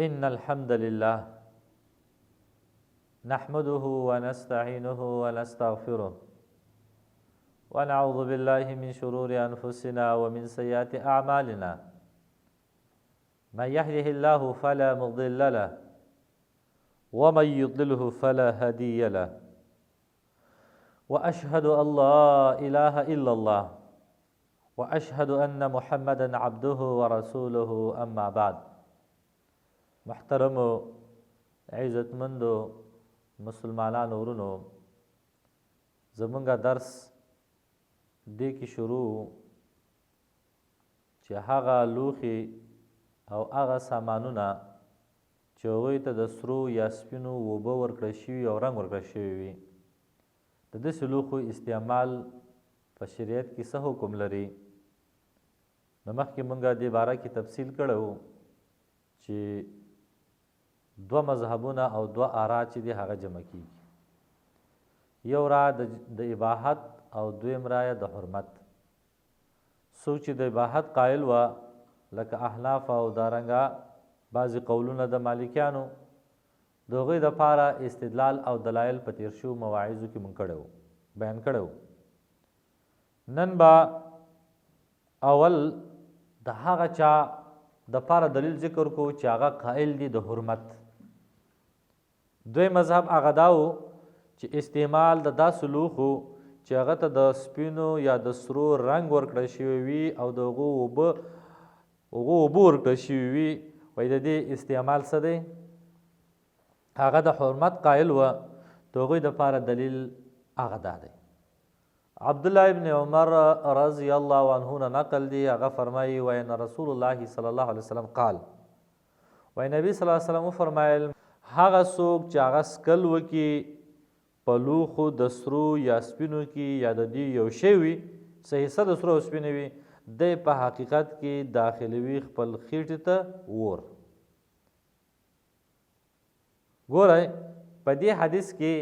إن الحمد لله نحمده ونستعينه ونستغفره ونعوذ بالله من شرور أنفسنا ومن سيئات أعمالنا من يهده الله فلا مضل له ومن يضلله فلا هادي له وأشهد أن لا إله إلا الله وأشهد أن محمدا عبده ورسوله أما بعد. محترم عزتمندو مسلمانانو ورونو، زمونږ درس دې کې شروع چې هغه لوښي او هغه سامانونه چې هغوی ته د سرو یا سپینو اوبه ورکړل شوي او رنګ ورکړل شوي وي، د داسې لوښو استعمال په شریعت کې څه حکم لري؟ نو مخکې مونږ دې باره کې تفصیل کړی و چې دوه مذهبونه او دوه آرا چې دي هغه جمع کیږي. یو رایه د اباحت او دویم رایه د حرمت. څوک چې د اباحت قایل وه لکه احناف او دارنګه بعضې قولونه د مالکیانو، د هغوی دپاره استدلال او دلایل په تیر شوو مواعظو کې مونږ بیان کړی و. نن به اول د هغه چا دپاره دلیل ذکر کوو چې هغه قائل دي د حرمت. دوی مذهب هغه دا و چې استعمال د داسې لوښو چې هغه ته د سپینو یا د سرو رنګ ورکړل شوی وي او د هغو اوبه ورکړل شوي وي، وایي د دې استعمال څه دی؟ هغه د حرمت قایل وه. د هغوی دپاره دلیل هغه دا دی. عبدالله ابن عمر رضی الله عنه نه نقل دی، هغه فرمایي وین رسول الله صلی الله علیه وسلم قال، وی نبی صلی الله علیه وسلم وفرمایل هغه څوک چې هغه څکل وکړي په لوښو د سرو یا سپینو کې یا د دې یو شی وي، څه حصه د سرو او سپینو وي، دی په حقیقت کې داخلوي خپل خیټې ته اور. ګورئ په دې حدیث کې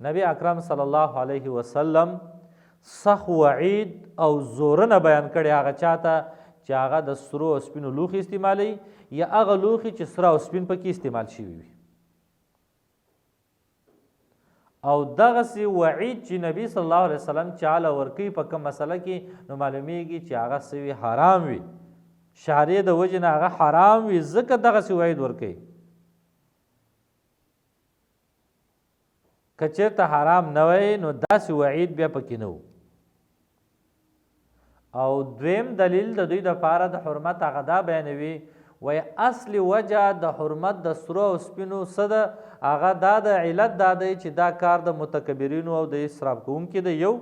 نبی اکرم صلی الله علیه وسلم سخت وعید او زورنه بیان کړي هغه چاته چې هغه د سرو او سپینو لوښي استعمالوي یا هغه لوښي چې سره او سپین پکې استعمال شوي وي. او دغسې وعید چې نبی صلی الله علیه وسلم چاله ورکوي په کوم مسله کې، نو معلومیږي چې هغه څه وي حرام وي، شارع د وجې نه هغه حرام وي، ځکه دغسې وعید ورکوي. که چېرته حرام نه وی نو داسې وعید بیا پکې نه و. او دویم دلیل د دوی دپاره د حرمت هغه دا بیانوي، وی اصل وجه د حرمت د سرو او سپینو څه ده؟ هغه دا د علت دا دی چې دا کار د متکبرینو او د اسراف کوونکي دی یو،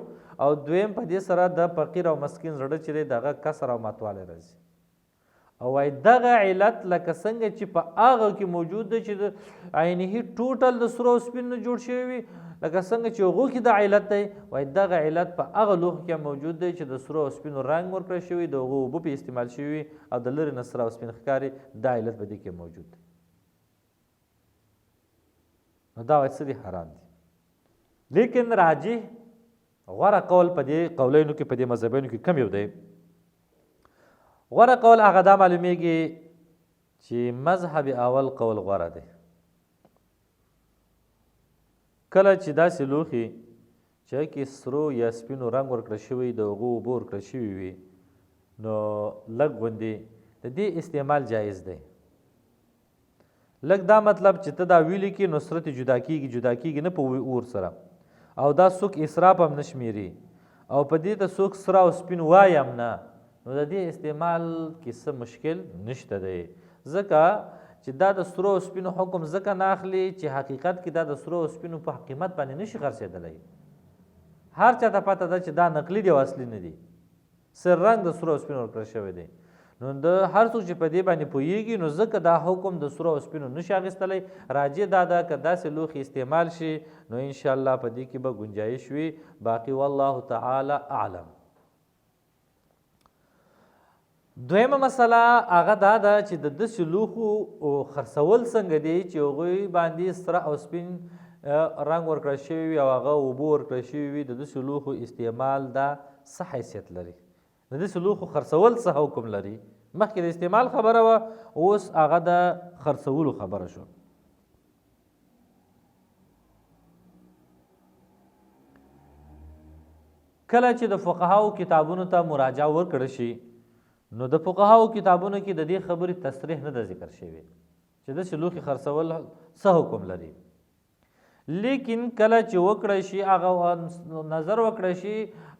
او دویم په دې سره د فقیر او مسکین زړه چې دی دغه کسر او ماتوالی راځي. او وای دغه علت لکه څنګه چې په هغه کې موجود دی چې د عینهي ټوټل د سرو او سپینو جوړ شوی وي، لکه څنګه چې هغو کې د علت دی، وای دغه علت په هغه لوښو کې موجود دی چې د سرو او سپینو رنګ ورکړی شوي، د هغو اوبه په استعمال شوي وي او د لرې نه سره او سپین ښکاري، دا علت په دې کې موجود دی. نو دا وایي څه دي؟ حرام دي. لیکن راجح غوره قول په دې قولینو کې، په دې مذهبینو کې کم یو دی؟ غوره قول هغه دا معلومیږي چې مذهب اول قول غوره دی. کله چې داسې لوښي چې کې سرو یا سپینو رنګ ورکړل شوی، د هغو اوبه ورکړل شوي وي، نو لږ غوندې د دې استعمال جایز دی. لږ دا مطلب چې ته دا ویلې کې نو سره ته جدا کېږي نه په اور سره، او دا څوک اسراف هم نه شمېري، او په دې ته څوک سره او سپین وایي هم نه، نو د دې استعمال کې څه مشکل نشته دی. ځکه چې دا د سرو او سپینو حکم ځکه نه اخلي چې حقیقت کې دا د سرو او سپینو په قیمت باندې نشي خرڅېدلی. هر چا ته پته ده چې دا نقلي دي او اصلي نه دي، سر رنګ د سرو او سپینو ورکړل شوی دی. نو د هر څوک چې په دې باندې پوهېږي نو ځکه دا حکم د سرو او سپینو نشي اخیستلی. راجع دا ده که داسې لوښي استعمال شي نو انشاءالله په دې کې به ګنجایش وي، باقي والله تعالی اعلم. دویمه مسله هغه دا ده چې د داسې لوښو خرڅول څنګه دی چې هغوی باندې سره او سپین رنګ ورکړل شوي وي او هغه اوبه ورکړل شوي وي، د داسې لوښو استعمال دا څه حیثیت لري؟ د داسې لوښو خرڅول څه حکم لري؟ مخکې د استعمال خبره وه، اوس هغه د خرڅولو خبره شو. کله چې د فقهاو کتابونو ته مراجعه ورکړه شي، نو د فقهاو کتابونو کې د دې خبرې تصریح نه ده ذکر شوی چې داسې لوښي خرڅول څه حکم لري. لیکن کله چې وکړی شي هغه نظر وکړی شي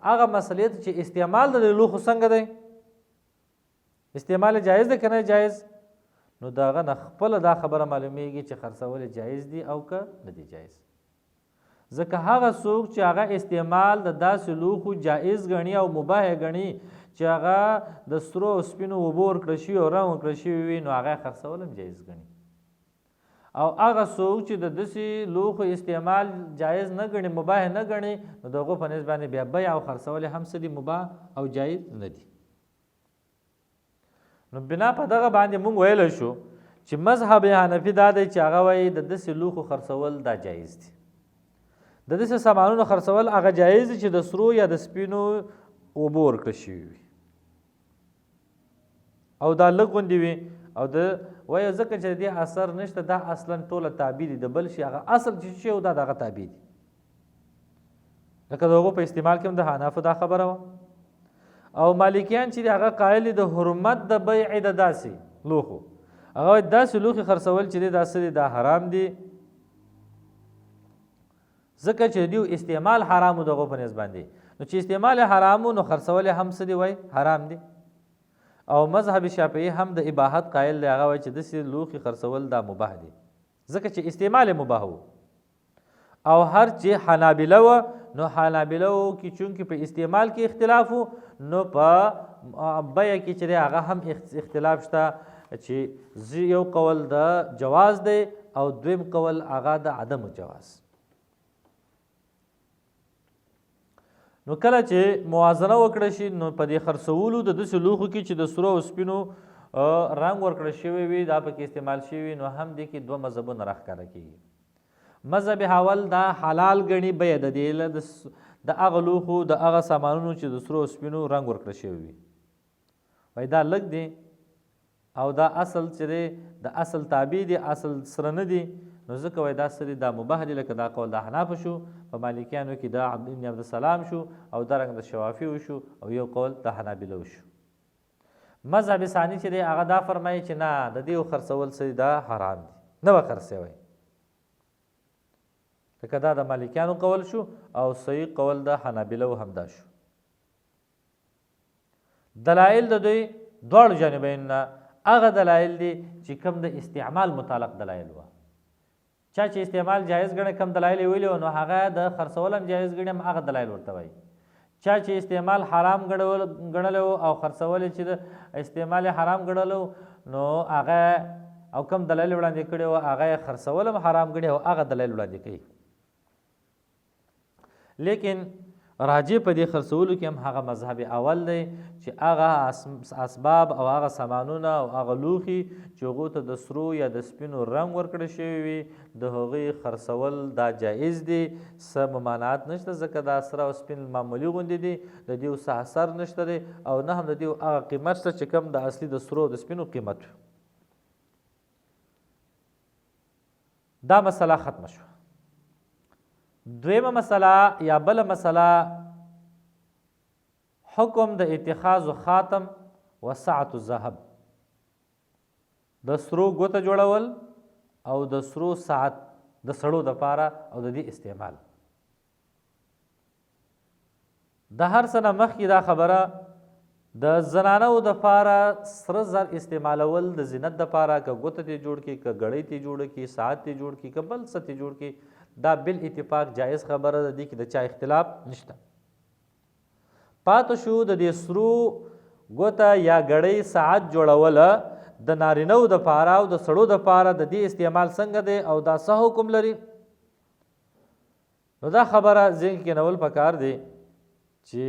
هغه مسلې ته چې استعمال د لوښو څنګه دی، استعمال جایز دی که نه جایز، نو د هغه نه خپله دا خبره معلومیږي چې خرڅول جایز دي او که نه دي جایز. ځکه هغه څوک چې هغه استعمال د داسې لوښو جایز ګڼي او مباح ګڼي چې هغه د سرو او سپینو اوبو ورکړل شوي او رنګ ورکړل شوي وي، نو هغه خرڅول هم جایز ګڼي. او هغه څوک چې د داسې لوښو استعمال جایز نه ګڼي، مباح نه ګڼي، نو د هغو په نسبت باندې بیا بیع او خرڅول هم څه دي، مباح او جایز نه دي. نو بنا په دغه باندې موږ ویلی شو چې مذهب حنفي دا دی چې هغه وایي د داسې لوښو خرڅول دا جایز دي. د داسې سامانونو خرڅول هغه جایز دي چې د سرو یا د سپینو اوبو ورکړل شوي وي او دا لږ غوندې وي، او د وایي ځکه چې د دې اثر نشته، دا اصلا ټوله تابع دي، د بل شي هغه اصل چې شی و دا د هغه تابع دي. لکه د هغو په استعمال کې هم د حنافو دا خبره وه. او مالکیان چې د هغه قایل د حرمت د بیع د داسې لوښو، هغه وایي داسې لوښي خرڅول چې دی دا څه دي، دا حرام دي، ځکه چې دیو استعمال حرامو دغو په نسبت باندې. نو چې استعمال حرامو نو خرڅول هم څه دي، وایي حرام دي. او مذهب شافعي هم د اباحت قایل دی، هغه وایي چې داسې لوښي خرڅول دا مباح دي، ځکه چې استعمال مباح و. او هر چې حنابله وه، نو حنابله کې چونکې په استعمال کې اختلاف و، نو په بیه کې چې دی هغه هم اختلاف شته، چې یو قول د جواز دی او دویم قول هغه د عدم جواز. نو کله چې موازنه وکړه شي، نو په دې خرڅولو د داسې لوښو کې چې د سرو او سپینو رنګ ورکړل شوی وي، دا پکې استعمال شوي، نو هم دې کې دوه مذهبونه راښکاره کېږي. مذهب حول دا حلال ګڼي بیه د دې د هغه لوښو د هغه سامانونو چې د سرو او سپینو رنګ ورکړل شوی وي، وایي دا لږ دی او دا اصل چې دی د اصل تابع دی، اصل سره نه دی، نو ځکه وایي دا څه دی، دا مباح دی. لکه دا قول د احنافو شو، په مالکیانو کې دا ابن عبدالسلام شو، او دارنګه د شوافیو شو، او یو قول د حنابلو شو. مذهب ثاني چې دی هغه دا فرمایي چې نه، د دې خرڅول څه دی، دا حرام دي، نه به خرڅوئ. لکه دا د مالکیانو قول شو، او صحیح قول د حنابلو هم دا شو. دلایل د دوی دواړو جانبین نه هغه دلایل دي چې کوم د استعمال متعلق دلایل وه. چا چې استعمال جایز ګڼي کم دلایل یې ویلي وو، نو هغه د خرڅول هم جایز ګڼي، هم هغه دلایل ورته وایي. چا چې استعمال حرام ګڼلی وو او خرڅول چې د استعمال حرام ګڼلو، نو هغه او کم دلایل وړاندې کړي وو، هغه یې خرڅول هم حرام ګڼي او هغه دلایل وړاندې کوي. لیکن راجع په دې خرڅولو کې هم هغه مذهب اول دی چې هغه اسباب او هغه سامانونه او هغه لوښي چې هغو ته د سرو یا د سپینو رنګ ورکړی شوي وي، د هغوی خرڅول دا جایز دي، څه ممانعت نشته، ځکه دا سره او سپین معمولي غوندې دي، د دې څه اثر نشته دی، او نه هم د دې هغه قیمت شته چې کوم د اصلي د سرو او د سپینو قیمت وي. دا مسله ختمه شوه. دویمه مسله یا بله مسله، حکم د اتخاذ خاتم و ساعة الذهب، د سرو ګوته جوړول او د سرو ساعت د سړو دپاره او د دې استعمال. د هر څه نه مخکې دا خبره د زنانو دپاره سره زر استعمالول د زینت دپاره، که ګوته تی جوړ کړي، که ګړۍ تی جوړ کړي، ساعت تی جوړ کړي، که بل څه تی جوړ کړي، دا بل اتفاق جایز خبره ده، دې کې د چا اختلاف نشته. پاتې شو د دې سرو ګوته یا ګړۍ ساعت جوړوله د نارینهو دپاره او د سړو دپاره د دې استعمال څنګه دی او دا څه حکم لري. نو دا خبره ذهن کې کېنول پکار دی چې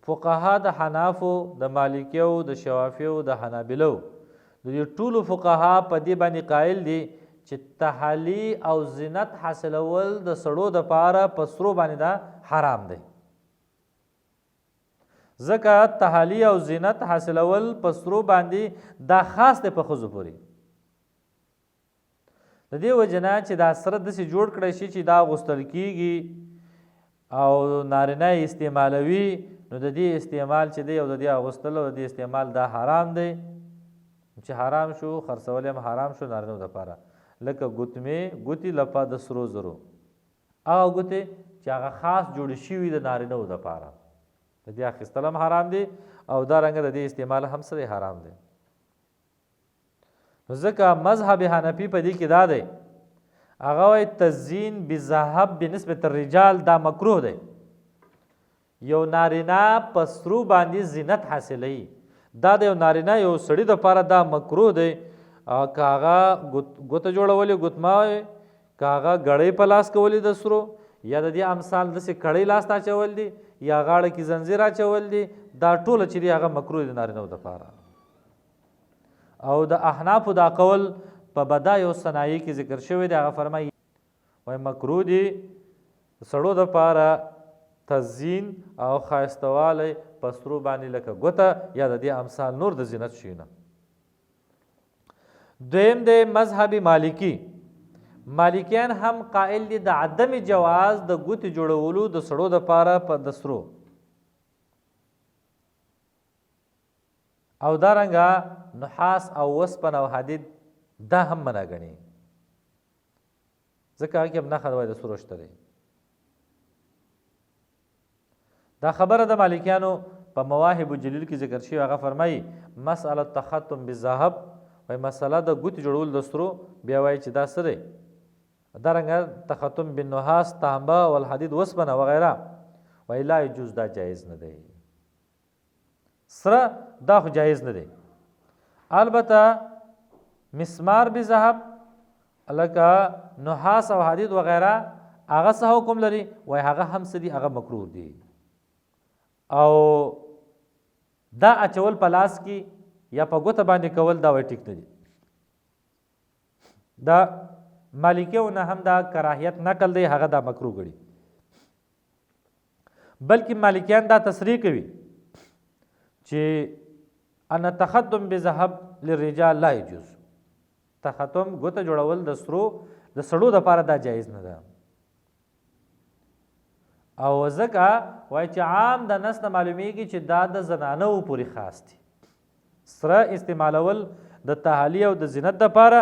فقها د حنافو، د مالکیو، د شوافیو، د حنابلو، د دې ټولو فقها په دې باندې قایل دي چې تحلی او زینت حاصلول د سړو دپاره په سرو باندې دا حرام دی، ځکه تحالي او زینت حاصلول په سرو باندې دا خاص دی په ښځو پورې. د دې وجه نه چې دا سره داسې جوړ کړی شي چې دا اغوستل کېږي او نارینه یې استعمالوي، نو د دې استعمال چې دی او د دې اغوستل او د دې استعمال دا حرام دی. چې حرام شو خرڅول هم حرام شو نارینهو دپاره. لکه ګوتې لپاره د سرو زرو، هغه ګوتې چې هغه خاص جوړې شوي د نارینهو دپاره، د دې اخیستل هم حرام دی او دارنګه د دې استعمال هم سره حرام دی. نو ځکه مذهب حنفي په دې کې دا دی، هغه وایي تزیین بذهب بنسبت الرجال دا مکروه دی. یو نارینه په سرو باندې زینت حاصلوي، دا د یو نارینه یو سړي دپاره دا مکروه دی. که هغه ګوته جوړولې ګوتمه، که هغه ګړۍ په لاس کولې د سرو، یا د دې امثال داسې کړۍ لاس ته اچول دي، یا غاړه کې زنځیر اچول دي، دا ټوله چې دي هغه مکروه دي نارینهو دپاره. او د احنافو دا قول په بدایع الصنایع کې ذکر شوی دی. هغه فرمایي وایي مکروه دي سړو دپاره تزیین او ښایستهوالی په سرو باندې لکه ګوته یا د دې امثال نور د زینت شیونه. دویم دی مذهب مالکی. مالکیان هم قائل دي د عدم جواز د ګوتې جوړولو د سړو دپاره په د سرو، او دارنګه نحاس او وسپن او حدید دا هم منع ګڼي، ځکه هغه کې هم نښه د سرو شته دی. دا خبره د مالکیانو په مواهب جلیل کې ذکر شوی. هغه فرمایي مسأله تختم بالذهب، وایي مسله د ګوتې جوړول د سرو، بیا وایي چې دا څه دی. دارنګه تختم بالنحاس، تانبه والحدید وسپنه وغیره، وایي لا یجوز، دا جایز نه دی. سره دا خو جایز نه دی. البته مسمار بذهب لکه نحاس او حدید وغیره هغه څه حکم لري؟ وایي هغه هم څه دي، هغه مکروه دي. او دا اچول په لاس کې یا په ګوته باندې کول دا وایي ټیک نه دي. دا مالکیونه هم دا کراهیت نقل دی، هغه دا مکروه ګڼي. بلکې مالکیان دا تصریح کوي چې ان تختم بذهب للرجال لا يجوز. تختم ګوته جوړول د سړو دپاره دا جایز نه ده. او ځکه وایي چې عام د نس نه معلومیږي چې دا د زنانو پورې خاص دي. سره استعمالول د تحالي او د زینت دپاره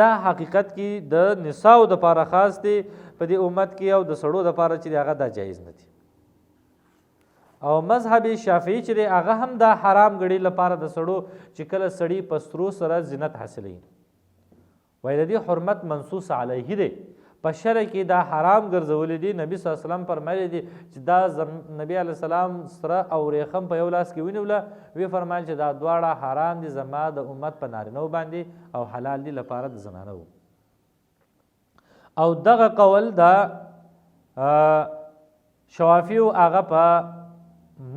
دا حقیقت کې د نساو دپاره خاص دی په دې امت کې، او د سړو دپاره چې هغه دا جایز نه دي. او مذهب شافعي چې دی هغه هم دا حرام ګڼي لپاره د سړو چې کله سړي په سرو سره زینت حاصلوي، وایي د دې حرمت منصوص علیه دی. په شرع کې دا حرام ګرځولی دي. نبي صلی الله علیه وسلم فرمایلی دي چې دا نبي علیه السلام سره او ریخم په یو لاس کې ونیوله، وی فرمایل چې دا دواړه حرام دي زما د امت په نارینهو باندې او حلال دي لپاره د زنانو. او دغه قول دا شوافیو هغه په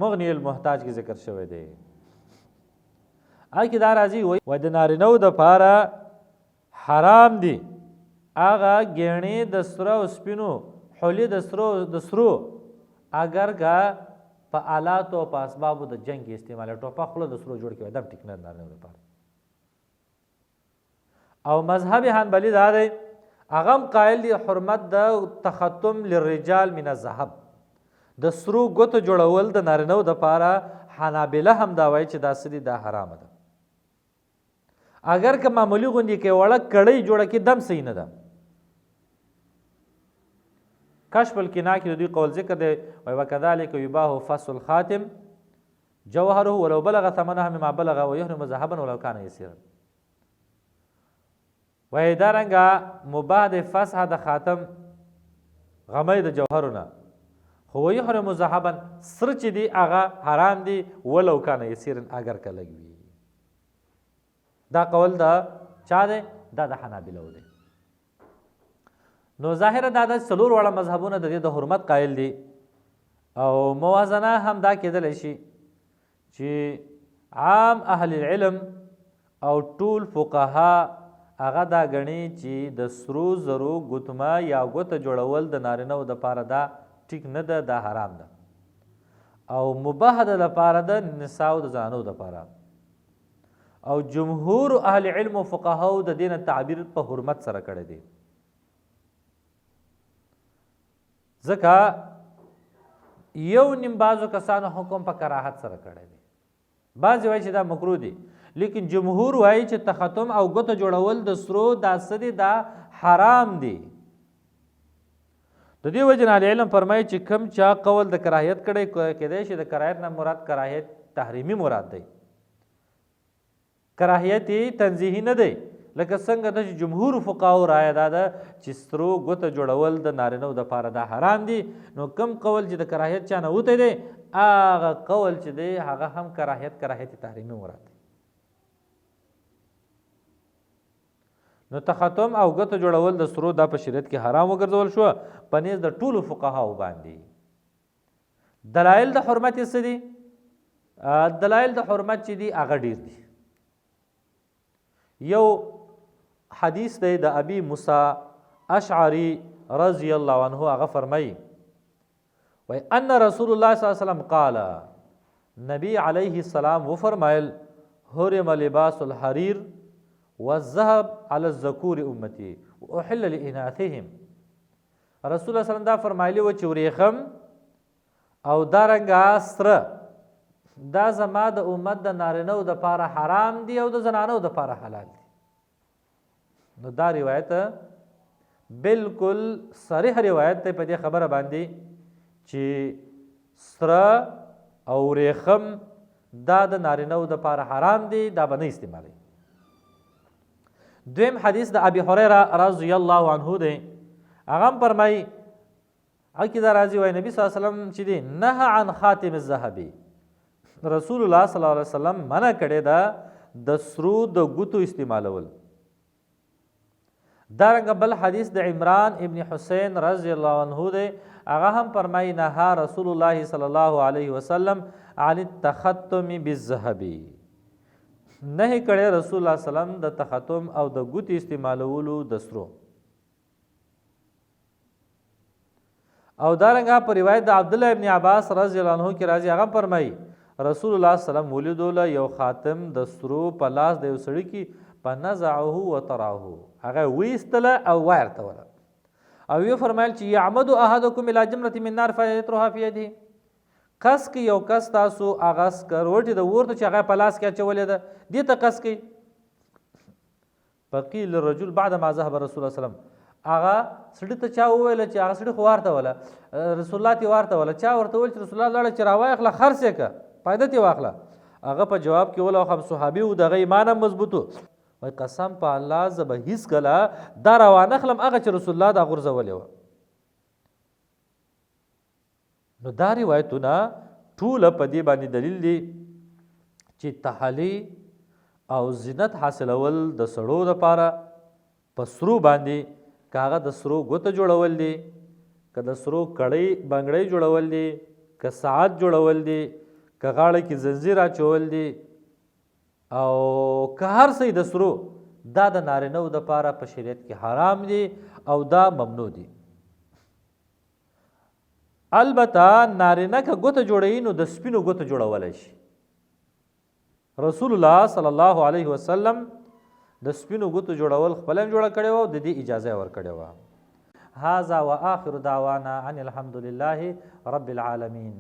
مغنی المحتاج کې ذکر شوی دی. هغه کې دا راځي وایي د نارینهو دپاره حرام دي هغه ګیڼې د سره او سپینو حلي د سرو اگر که په آلاتو او په اسبابو د جنګ کې استعمال، ټوپک خوله د سرو جوړ کړي دم ټیک نه نارینهو دپاره. او مذهب حنبلي دا دی هغه هم قایل دي حرمت د تختم للرجال من الذهب، د سرو ګوتو جوړول د نارینهو دپاره. حنابله هم دا وایي چې دا څه دي، دا حرامه ده. اگر که معمولي غوندې کې وړه کړۍ جوړه کړي دم صحیح نه ده. کشف القنا کې د دوی قول ذکر دی، وایي وکذلک یباح فص الخاتم جوهره ولو بلغ ثمنها مما بلغ ويحرم ذهبا ولو كان يسيرا. وایي دارنګه مباح د فسح د خاتم غمی د جوهرونه، خو ويحرم ذهبا سره چې دي هغه حرام دي ولو كان يسيرا اگر که لږ وي. دا قول دا چا دی؟ دا د حنابلو دی. نو ظاهره دا د څلور واړه مذهبونه د دې د حرمت قایل دي. او موازنه هم دا کېدلی شي چې عام اهل العلم او ټول فقها هغه دا ګڼي چې د سرو زرو ګوتمه یا ګوته جوړول د نارینهو دپاره دا ټیک نه ده، دا حرام ده. او مباح ده لپاره د نساء د زانو دپاره او جمهور اهل علم او فقهاو د دین تعبیر په حرمت سره کړی دی ځکه یو نیم بعضو کسانو حکم په کراهت سره کړی دی بعضې وایي چې دا مکروه دی لیکن جمهور وایي چې تختم او ګوته جوړول د سرو دا څه دی دا حرام دی د دې وجې نه اهل علم فرمایي چې کوم چا قول د کراهیت کړی کیدای شي د کراهیت نه مراد کراهیت تحریمي مراد دی کراهیت تنزیهي نه دی لکه څنګه د جمهور فقهاو رایه دا ده چې سرو ګوته جوړول د نارینهو دپاره دا حرام دي نو کوم قول چې د کراهیت چا نه وتی دی هغه قول چې دی هغه هم کراهیت تحریمي مراد دی نو تختم او ګوته جوړول د سرو دا په شریعت کې حرام وګرځول شو په نیز د ټولو فقهاو باندې دلایل د حرمت یې څه دي دلایل د حرمت چې دي هغه ډیر دي یو حدیث دی د ابي موسی اشعری رضی الله عنه هغه فرمایي وای ان رسول الله صلی الله علیه وسلم قال نبی علیه السلام و فرمایل حرم لباس الحریر والذهب على الذکور امتی واحل لاناثهم رسول الله صلی الله علیه وسلم دا فرمایلی و چې وریخم او دارنګه سره دا زما د امت د نارینهو دپاره حرام دي او د زنانو دپاره حلال دي نو دا روایت بالکل صریح روایت دی په دې خبره باندې چې سره او ریخم دا د نارینهو دپاره حرام دي دا به نه استعمالوي دویم حدیث د ابي هريره رضی الله عنه دی هغه هم فرمایي هغه کې دا راځي وایي نبي صلی الله علیه وسلم چې دی نهى عن خاتم الذهبي رسول الله صلی الله علیه وسلم منع کړی دا د سرو د ګوتو استعمالول دارنګه بل حدیث د عمران ابن حسین رضی الله عنه دی هغه هم فرمایي نهى رسول الله صلی الله علیه وسلم عن التختم بالذهب نه کړی رسول الله صلی الله علیه وسلم د تختم او د ګوتې استعمالولو د سرو او دارنګه په روایت د عبد الله ابن عباس رضی الله عنه کې راځي هغه فرمایي رسول الله صلی الله علیه وسلم ولیدوله یو خاتم د سرو په لاس د یو سړي کې فنزعه وطرحه هغه ویستله او وایرتوله او یو فرمایل چې یعمد احدکم الى جمرة من نار فیترها فی یده قص کې یو کس تاسو هغه سکروټې د ورته چې هغه په لاس کې اچولې ده دې ته قص کوي فقیل الرجل بعد ما ذهب رسول الله صلی الله علیه وسلم هغه سړي ته چا وویل چې هغه سړي خو وارتوله رسول الله ته وارتوله چا ورته وویل چې رسول الله لاړه چې راوایخله خرڅ یې که فایده ترې واخله هغه په جواب کې وله هم صحابي و دغه ایمان هم مضبوط وایي قسم په الله زه به هېڅکله دا راوانخلم هغه چې رسول الله دا غورځولې وه نو دا روایتونه ټوله په دې باندې دلیل دی چې تحلي او زینت حاصلول د سړو دپاره په سرو باندې که هغه د سرو ګوته جوړول دي که د سرو کړۍ بنګړۍ جوړول دي که ساعت جوړول دي که غاړه کې زنځیر اچول دي او که هر څه د سرو دا د نارینهو دپاره په شریعت کې حرام دي او دا ممنوع دي البته نارینه که ګوته جوړوي نو د سپینو ګوته جوړولی شي رسول الله صلی الله علیه وسلم د سپینو ګوتو جوړول خپل هم جوړه کړې وه او د دې اجازه یې ورکړې وه هذا واخر دعوانا ان الحمد لله رب العالمین